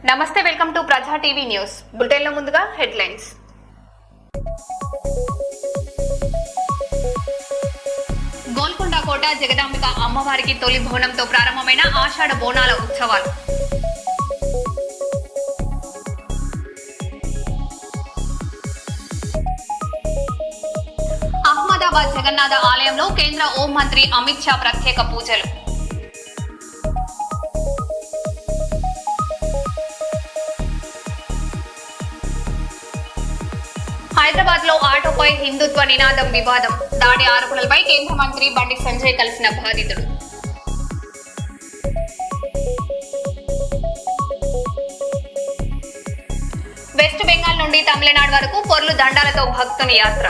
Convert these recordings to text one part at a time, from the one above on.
నమస్తే, welcome to ప్రజా TV news bulletin లో ముందుగా హెడ్లైన్స్. గోల్కొండ కోట జగదాంబిక అమ్మవారికి తొలి బోనంతో ప్రారంభమైన ఆషాఢ బోనాల ఉత్సవాలు. అహ్మదాబాద్ జగన్నాథ ఆలయంలో కేంద్ర హోం మంత్రి అమిత్ షా ప్రత్యేక పూజలు. హైదరాబాద్ లో ఆటోపై హిందుత్వ నినాదం వివాదం. దాడి ఆరోపణలపై కేంద్ర మంత్రి బండి సంజయ్ కలిసిన బాధితుడు. వెస్ట్ బెంగాల్ నుండి తమిళనాడు వరకు పొర్లు దండాలతో భక్తుని యాత్ర.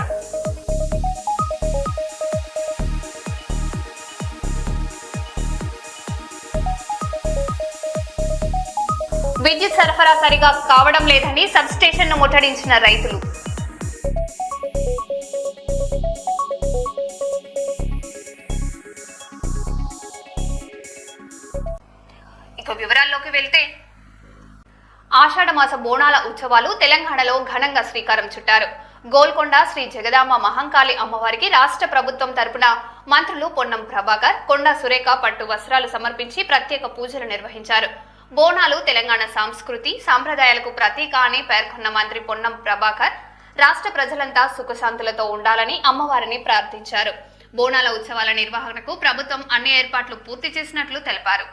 విద్యుత్ సరఫరా సరిగా కావడం లేదని సబ్ స్టేషన్ ను ముట్టడించిన రైతులు. ఇక వివరాల్లోకి వెళ్తే, ఆషాఢ మాస బోనాల ఉత్సవాలు తెలంగాణలో ఘనంగా శ్రీకారం చుట్టారు. గోల్కొండ శ్రీ జగదాంబ మహంకాళి అమ్మవారికి రాష్ట్ర ప్రభుత్వం తరపున మంత్రులు పొన్నం ప్రభాకర్, కొండా సురేఖ పట్టు వస్త్రాలు సమర్పించి ప్రత్యేక పూజలు నిర్వహించారు. బోనాలు తెలంగాణ సంస్కృతి సాంప్రదాయాలకు ప్రతీక అని పేర్కొన్న మంత్రి పొన్నం ప్రభాకర్, రాష్ట్ర ప్రజలంతా సుఖశాంతులతో ఉండాలని అమ్మవారిని ప్రార్థించారు. బోనాల ఉత్సవాల నిర్వహణకు ప్రభుత్వం అన్ని ఏర్పాట్లు పూర్తి చేసినట్లు తెలిపారు.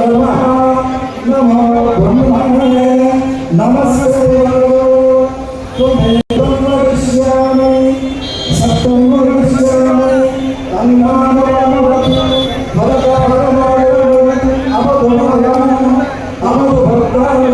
नमो ब्रह्मणे नमस्ते तुम्हें वक्ष्यामि सत्यं वक्ष्यामि तन्नामवतु भरतारमाय अवधमाय अवधभक्ताय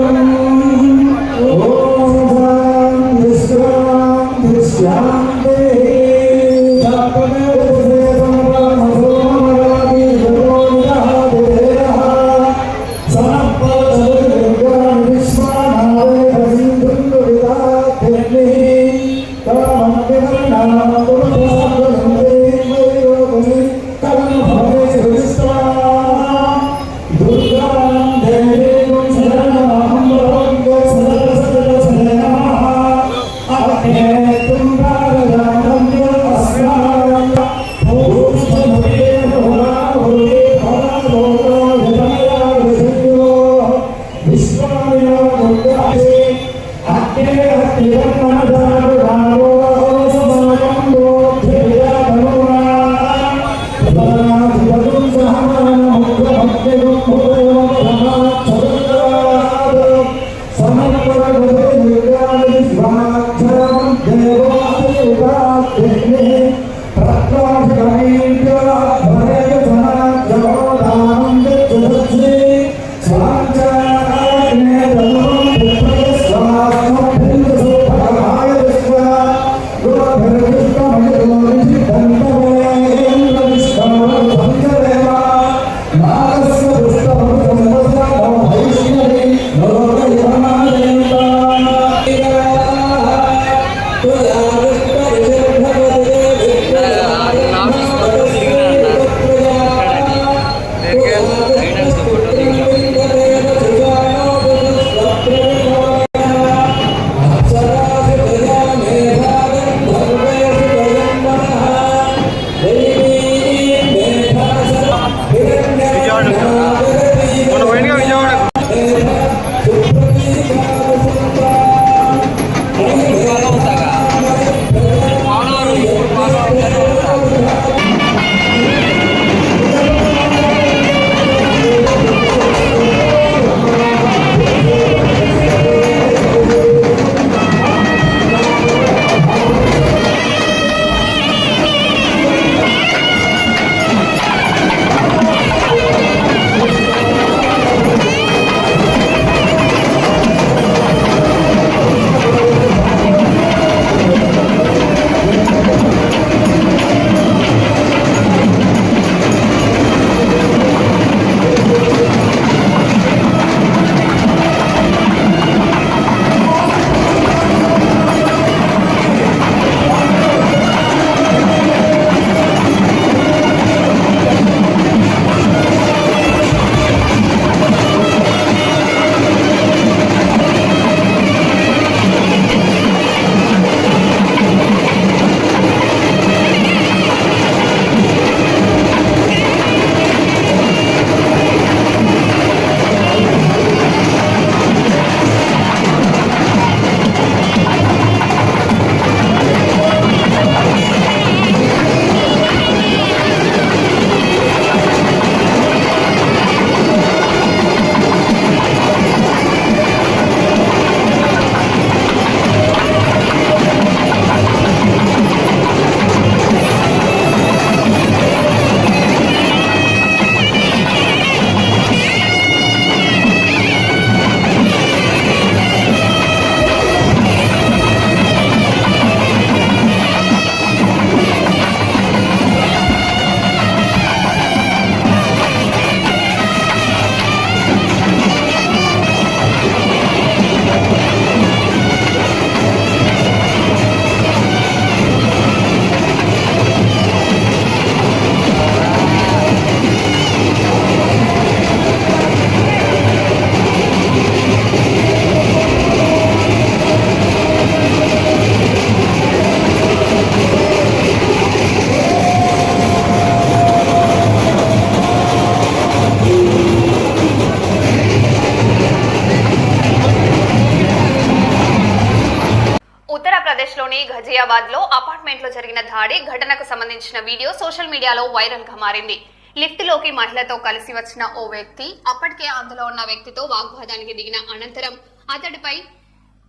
ఉత్తరప్రదేశ్లోని ఘజియాబాద్లో అపార్ట్మెంట్లో జరిగిన దాడి ఘటనకు సంబంధించిన వీడియో సోషల్ మీడియాలో వైరల్గా మారింది. లిఫ్ట్లోకి మహిళతో కలిసి వచ్చిన ఓ వ్యక్తి అప్పటికే అందులో ఉన్న వ్యక్తితో వాగ్వాదానికి దిగిన అనంతరం అతడిపై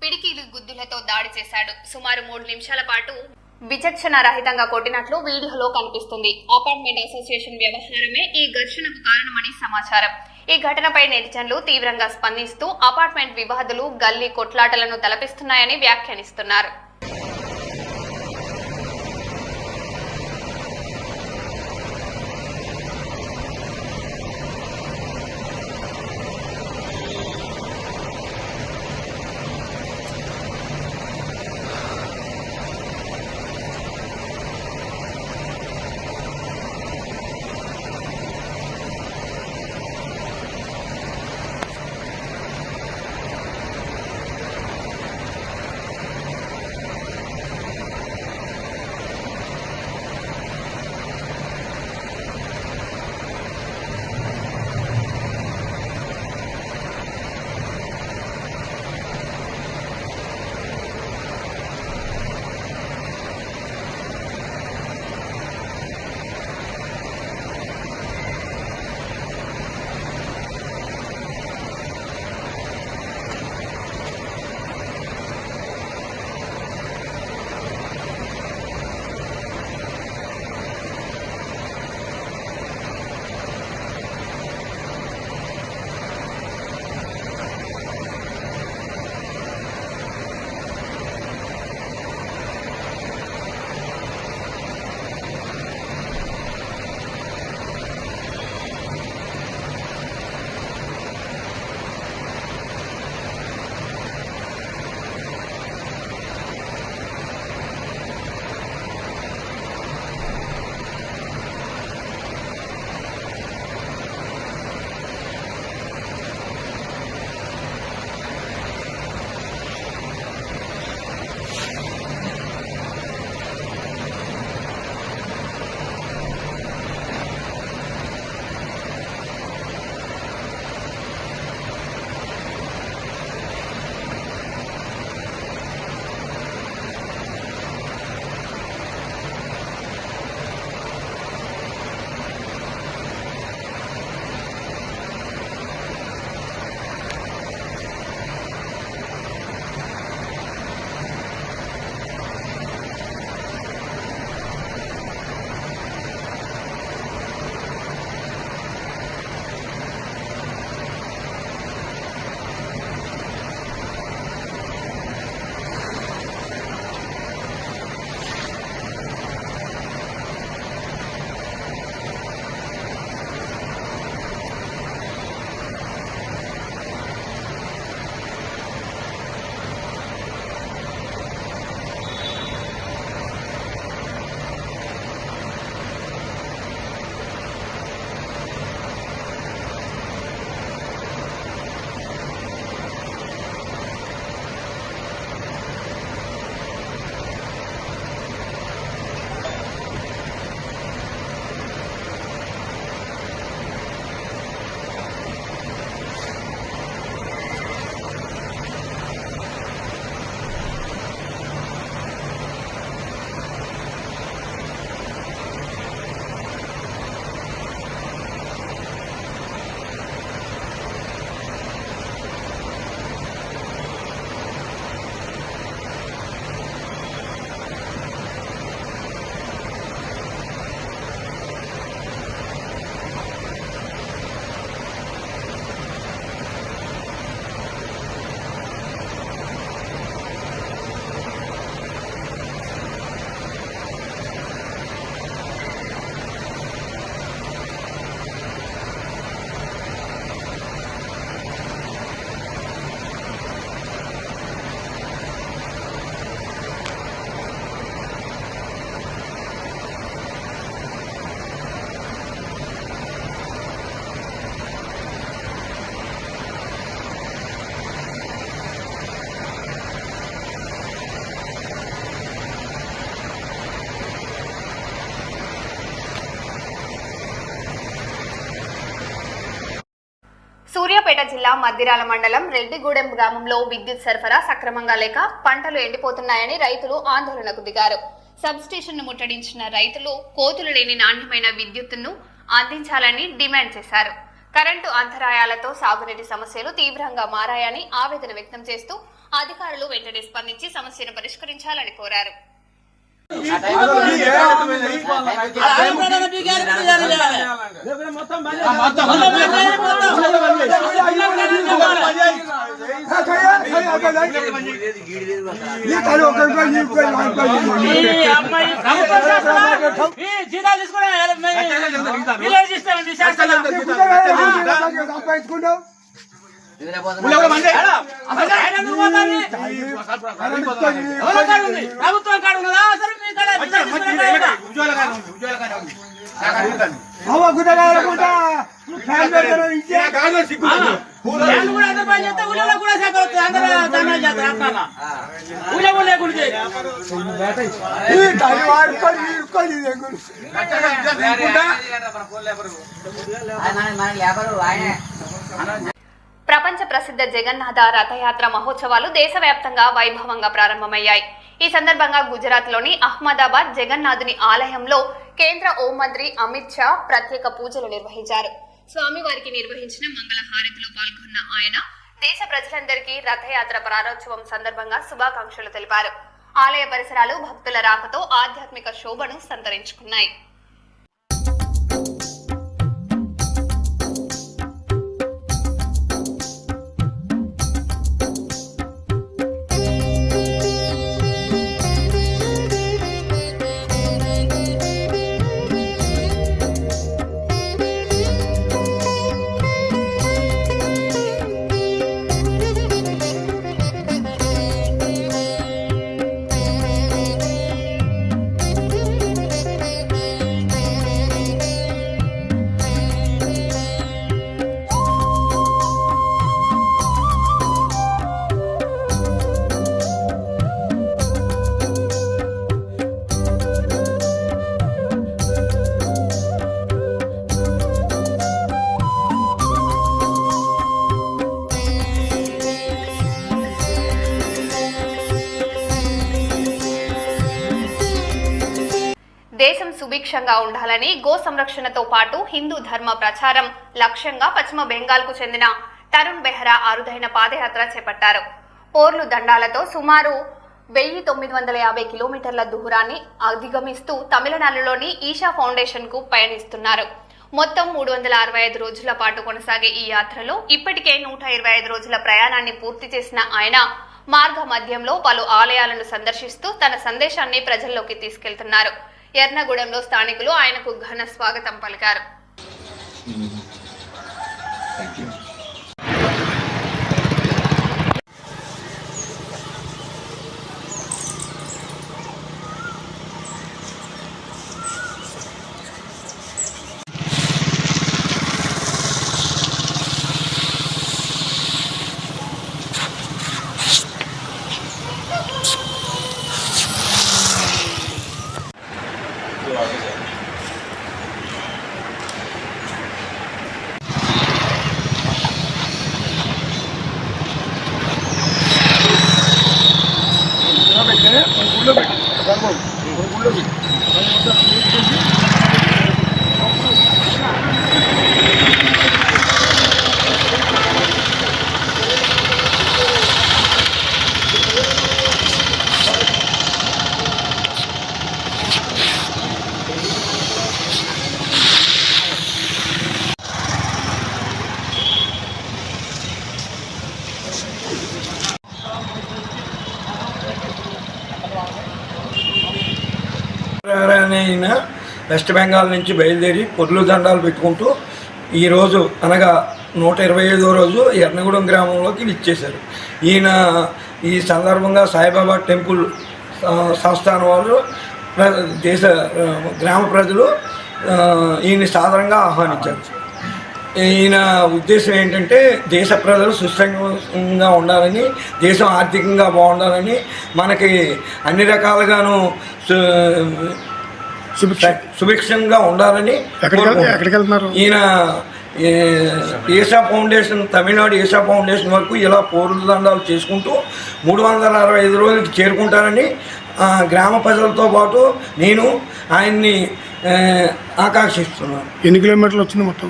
పిడికిలు గుద్దులతో దాడి చేశాడు. సుమారు 3 నిమిషాల పాటు విచక్షణ రహితంగా కొట్టినట్లు వీడియోలో కనిపిస్తుంది. అపార్ట్మెంట్ అసోసియేషన్ వ్యవహారమే ఈ ఘర్షణకు కారణమని సమాచారం. ఈ ఘటనపై నెటిజన్లు తీవ్రంగా స్పందిస్తూ అపార్ట్మెంట్ వివాదులు గల్లీ కొట్లాటలను తలపిస్తున్నాయని వ్యాఖ్యానిస్తున్నారు. సూర్యాపేట జిల్లా మద్దిరాల మండలం రెడ్డిగూడెం గ్రామంలో విద్యుత్ సరఫరా సక్రమంగా లేక పంటలు ఎండిపోతున్నాయని రైతులు ఆందోళనకు దిగారు. సబ్ స్టేషన్ ను ముట్టడించిన రైతులు కోతులు లేని నాణ్యమైన విద్యుత్తును అందించాలని డిమాండ్ చేశారు. కరెంటు అంతరాయాలతో సాగునీటి సమస్యలు తీవ్రంగా మారాయని ఆవేదన వ్యక్తం చేస్తూ అధికారులు వెంటనే స్పందించి సమస్యను పరిష్కరించాలని కోరారు. ప్రపంచ ప్రసిద్ధ జగన్నాథ రథయాత్ర మహోత్సవాలు దేశవ్యాప్తంగా వైభవంగా ప్రారంభమయ్యాయి. ఈ సందర్భంగా గుజరాత్ లోని అహ్మదాబాద్ జగన్నాథుని ఆలయంలో కేంద్ర హోంమంత్రి అమిత్ షా ప్రత్యేక పూజలు నిర్వహించారు. స్వామివారికి నిర్వహించిన మంగళ హారతిలో పాల్గొన్న ఆయన దేశ ప్రజలందరికీ రథయాత్ర ప్రారంభోత్సవం సందర్భంగా శుభాకాంక్షలు తెలిపారు. ఆలయ పరిసరాలు భక్తుల రాకతో ఆధ్యాత్మిక శోభను సంతరించుకున్నాయి. దేశం సుభిక్షంగా ఉండాలని గో సంరక్షణతో పాటు హిందూ ధర్మ ప్రచారం లక్ష్యంగా పశ్చిమ బెంగాల్కు చెందిన తరుణ్ బెహ్రా అరుదైన పాదయాత్ర చేపట్టారు. పోర్లు దండాలతో సుమారు 1950 కిలోమీటర్ల దూరాన్ని అధిగమిస్తూ తమిళనాడులోని ఈషా ఫౌండేషన్ కు పయనిస్తున్నారు. మొత్తం 365 రోజుల పాటు కొనసాగే ఈ యాత్రలో ఇప్పటికే 125 రోజుల ప్రయాణాన్ని పూర్తి చేసిన ఆయన మార్గ మధ్యంలో పలు ఆలయాలను సందర్శిస్తూ తన సందేశాన్ని ప్రజల్లోకి తీసుకెళ్తున్నారు. ఎర్నగూడెంలో స్థానికులు ఆయనకు ఘన స్వాగతం పలికారు. ఆయన వెస్ట్ బెంగాల్ నుంచి బయలుదేరి పొర్లు దండాలు పెట్టుకుంటూ ఈరోజు అనగా 125వ రోజు ఎర్నగూడెం గ్రామంలోకి విచ్చేశారు. ఈయన ఈ సందర్భంగా సాయిబాబా టెంపుల్ సంస్థానం వాళ్ళు దేశ గ్రామ ప్రజలు ఈయన్ని సాధారణంగా ఆహ్వానించారు. ఈయన ఉద్దేశం ఏంటంటే దేశ ప్రజలు సుస్థిరంగా ఉండాలని, దేశం ఆర్థికంగా బాగుండాలని, మనకి అన్ని రకాలుగాను సుభిక్షంగా ఉండాలని. ఈయన ఈషా ఫౌండేషన్, తమిళనాడు ఈషా ఫౌండేషన్ వరకు ఇలా పోర్లు దండాలు చేసుకుంటూ 365 రోజులకి చేరుకుంటారని గ్రామ ప్రజలతో పాటు నేను ఆయన్ని ఆకాంక్షిస్తున్నాను. ఎన్ని కిలోమీటర్లు వచ్చింది మొత్తం?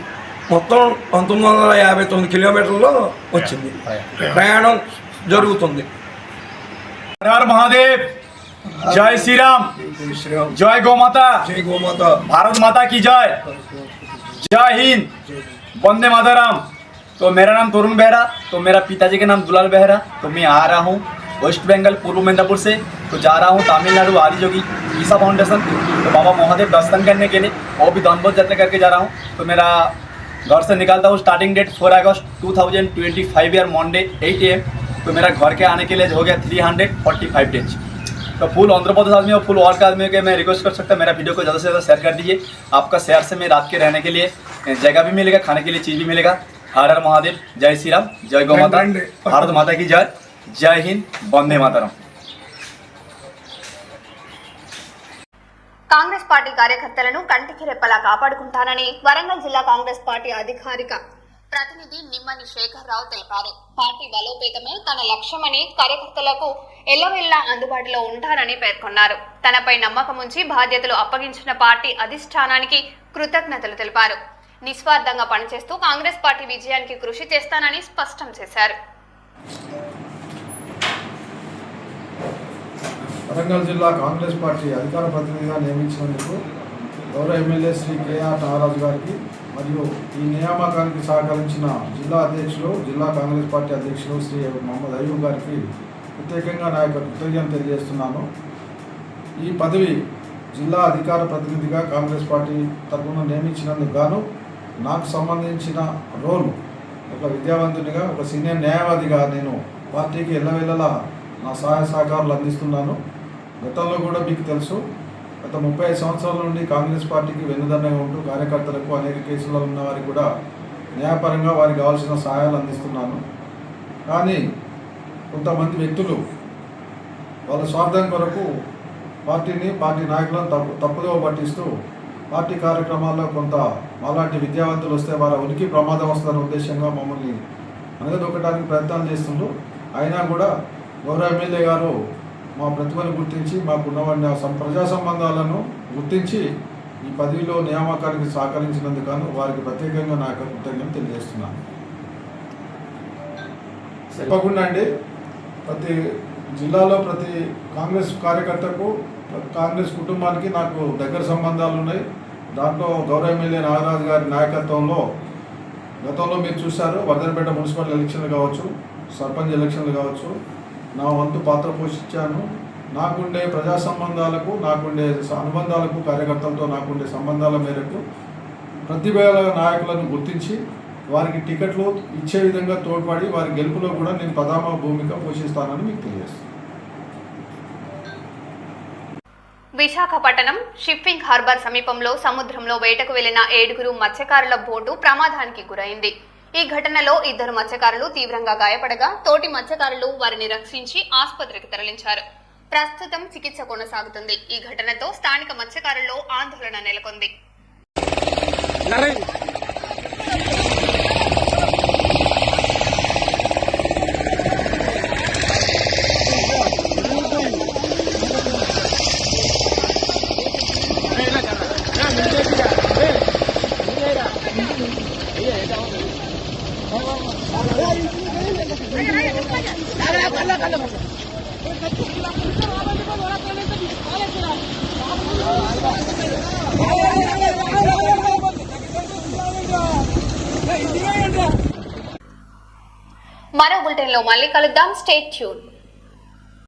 మొత్తం 1959 కిలోమీటర్లు వచ్చింది. ప్రయాణం జరుగుతుంది. हर हर महादेव, जय श्री राम, जय गौ माता, జై గోమాత. भारत माता की जय, जय हिंद, वंदे मातरम। तो मेरा नाम तरुण बेहरा, तो मेरा पिताजी का नाम दुलाल बेहरा। तो मैं आ रहा हूँ वेस्ट बंगाल पूर्व मेदिनीपुर से, तो जा रहा हूँ तमिलनाडु आदियोगी ईसा फाउंडेशन, तो बाबा महादेव दर्शन करने के लिए, वो भी दंडबोध यात्रा करके जा रहा हूँ। तो मेरा घर से निकलता हूँ starting date 4 August 2025 year Monday 8 AM। तो मेरा घर के आने के लिए हो गया 345 डेज। तो फुल आंध्र प्रदेश आदमी और फुल वर्ल्ड का आदमी के मैं रिक्वेस्ट कर सकता हूँ, मेरा वीडियो को ज़्यादा से ज़्यादा शेयर कर दीजिए। आपका शेयर से मैं रात के रहने के लिए जगह भी मिलेगा, खाने के लिए चीज़ भी मिलेगा। हर हर महादेव, जय श्री राम, जय गौ माता, भारत माता की जय, जय हिंद, वंदे मातरम। కాంగ్రెస్ పార్టీ కార్యకర్తలను కంటికి రెప్పలా కాపాడుకుంటానని వరంగల్ జిల్లా కాంగ్రెస్ పార్టీ అధికారిక ప్రతినిధి నిమ్మని శేఖర్ రావు తెలిపారు. పార్టీ బలోపేతమే తన లక్ష్యమని, కార్యకర్తలకు ఎల్లవెల్లా అందుబాటులో ఉంటారని పేర్కొన్నారు. తనపై నమ్మకం ఉంచి బాధ్యతలు అప్పగించిన పార్టీ అధిష్టానానికి కృతజ్ఞతలు తెలిపారు. నిస్వార్థంగా పనిచేస్తూ కాంగ్రెస్ పార్టీ విజయానికి కృషి చేస్తానని స్పష్టం చేశారు. వరంగల్ జిల్లా కాంగ్రెస్ పార్టీ అధికార ప్రతినిధిగా నియమించినందుకు గౌరవ ఎమ్మెల్యే శ్రీ కేఆర్ నాగరాజు గారికి మరియు ఈ నియామకానికి సహకరించిన జిల్లా అధ్యక్షులు, జిల్లా కాంగ్రెస్ పార్టీ అధ్యక్షులు శ్రీ మహమ్మద్ అయ్యూబ్ గారికి ప్రత్యేకంగా నా యొక్క కృతజ్ఞతలు తెలియజేస్తున్నాను. ఈ పదవి జిల్లా అధికార ప్రతినిధిగా కాంగ్రెస్ పార్టీ తరఫున నియమించినందుకు గాను నాకు సంబంధించిన రోల్ ఒక విద్యావంతునిగా, ఒక సీనియర్ న్యాయవాదిగా నేను పార్టీకి ఎల్లవేళలా నా సహాయ సహకారాలు అందిస్తున్నాను. గతంలో కూడా మీకు తెలుసు, గత 35 సంవత్సరాల నుండి కాంగ్రెస్ పార్టీకి వెన్నుదన్నుగా ఉంటూ కార్యకర్తలకు అనేక కేసులలో ఉన్న వారికి కూడా న్యాయపరంగా వారికి కావాల్సిన సహాయాలు అందిస్తున్నాను. కానీ కొంతమంది వ్యక్తులు వాళ్ళ స్వార్థం కొరకు పార్టీని, పార్టీ నాయకులను తప్పుదో పట్టిస్తూ పార్టీ కార్యక్రమాల్లో కొంత అలాంటి విద్యావంతులు వస్తే వారి ఉనికి ప్రమాదం వస్తుందనే ఉద్దేశంగా మమ్మల్ని అనగదొక్కడానికి ప్రయత్నాలు చేస్తుండ్రు. అయినా కూడా గౌరవ ఎమ్మెల్యే గారు మా ప్రతిభను గుర్తించి, మాకున్న ప్రజా సంబంధాలను గుర్తించి ఈ పదవిలో నియామకానికి సహకరించినందుకు వారికి ప్రత్యేకంగా నా యొక్క కృతజ్ఞతలు తెలియజేస్తున్నాను. తప్పకుండా అండి, ప్రతి జిల్లాలో ప్రతి కాంగ్రెస్ కార్యకర్తకు, కాంగ్రెస్ కుటుంబానికి నాకు దగ్గర సంబంధాలు ఉన్నాయి. దాంట్లో గౌరవ ఎమ్మెల్యే నాగరాజు గారి నాయకత్వంలో గతంలో మీరు చూశారు, వర్ధనపేట మున్సిపల్ ఎలక్షన్లు కావచ్చు, సర్పంచ్ ఎలక్షన్లు కావచ్చు, నా వంతు పాత్ర పోషించాను. నాకుండే ప్రజా సంబంధాలకు, నాకుండే అనుబంధాలకు, కార్యకర్తలతో నాకుండే సంబంధాల మేరకు ప్రతిభల నాయకులను గుర్తించి వారికి టికెట్లు ఇచ్చే విధంగా తోడ్పడి వారి గెలుపులో కూడా నేను ప్రధాన భూమిక పోషిస్తానని మీకు తెలియజేస్తాను. విశాఖపట్నం షిప్పింగ్ హార్బర్ సమీపంలో సముద్రంలో వేటకు వెళ్లిన 7 మత్స్యకారుల బోటు ప్రమాదానికి గురైంది. ఈ ఘటనలో 2 మత్స్యకారులు తీవ్రంగా గాయపడగా తోటి మత్స్యకారులు వారిని రక్షించి ఆసుపత్రికి తరలించారు. ప్రస్తుతం చికిత్స కొనసాగుతుంది. ఈ ఘటనతో స్థానిక మత్స్యకారుల్లో ఆందోళన నెలకొంది. మరో బులెటిన్లో మళ్ళీ కలుద్దాం. Stay tune.